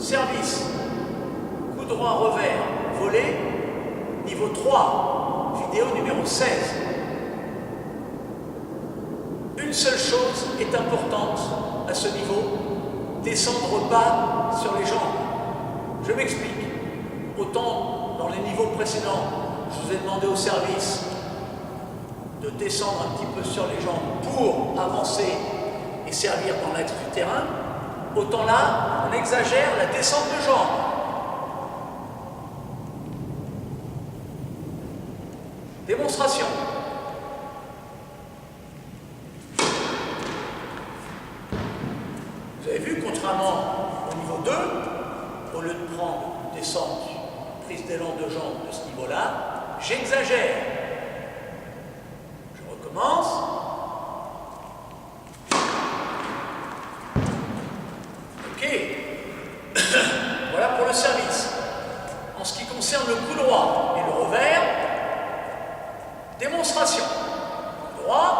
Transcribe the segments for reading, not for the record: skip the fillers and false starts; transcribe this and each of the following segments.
Service, coup droit revers, volée, niveau 3, vidéo numéro 16. Une seule chose est importante à ce niveau, descendre bas sur les jambes. Je m'explique. Autant dans les niveaux précédents, je vous ai demandé au service de descendre un petit peu sur les jambes pour avancer et servir dans l'axe du terrain, autant là, on exagère la descente de jambes. Démonstration. Vous avez vu, contrairement au niveau 2, au lieu de prendre une descente, prise d'élan de jambes de ce niveau-là, j'exagère. Je recommence. Ok. Voilà pour le service. En ce qui concerne le coup droit et le revers, démonstration. Coup droit.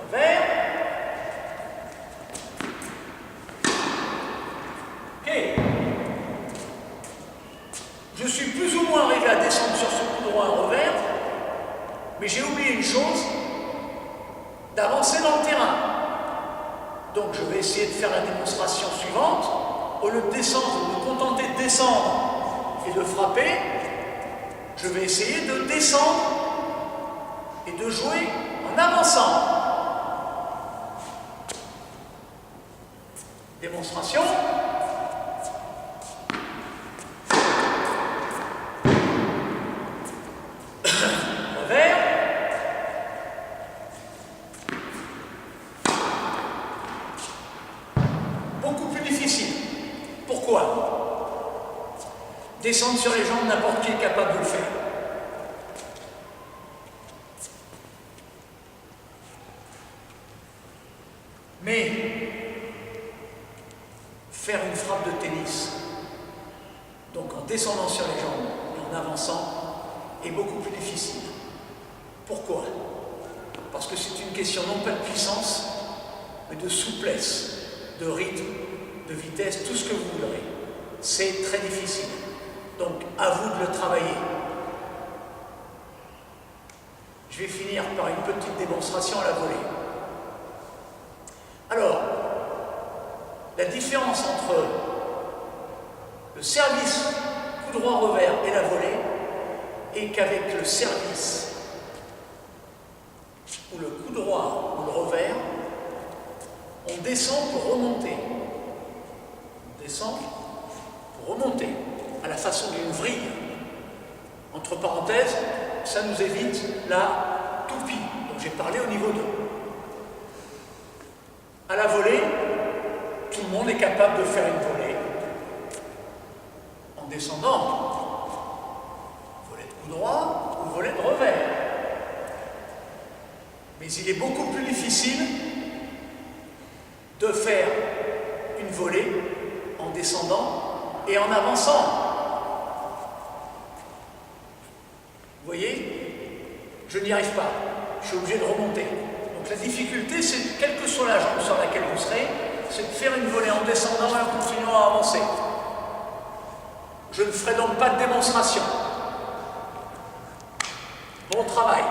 Revers. Ok. Je suis plus ou moins arrivé à descendre sur ce coup droit en revers, mais j'ai oublié une chose, d'avancer dans le terrain. Donc je vais essayer de faire la démonstration suivante. Au lieu de descendre, de me contenter de descendre et de frapper, je vais essayer de descendre et de jouer en avançant. Démonstration. Revers. Beaucoup plus difficile. Pourquoi? Descendre sur les jambes, n'importe qui est capable de le faire. Mais faire une frappe de tennis, donc en descendant sur les jambes et en avançant, est beaucoup plus difficile. Pourquoi? Parce que c'est une question non pas de puissance, mais de souplesse, de rythme, de vitesse, tout ce que vous voudrez. C'est très difficile. Donc, à vous de le travailler. Je vais finir par une petite démonstration à la volée. Alors, la différence entre le service, coup droit revers et la volée est qu'avec le service ou le coup droit ou le revers, on descend pour remonter. On descend pour remonter, à la façon d'une vrille. Entre parenthèses, ça nous évite la toupie, dont j'ai parlé au niveau 2. À la volée, tout le monde est capable de faire une volée en descendant. Volée de coup droit ou volée de revers. Mais il est beaucoup plus difficile de faire une volée en descendant et en avançant. Vous voyez, je n'y arrive pas. Je suis obligé de remonter. Donc la difficulté, c'est, quelle que soit la jambe sur laquelle vous serez, c'est de faire une volée en descendant et en continuant à avancer. Je ne ferai donc pas de démonstration. Bon travail.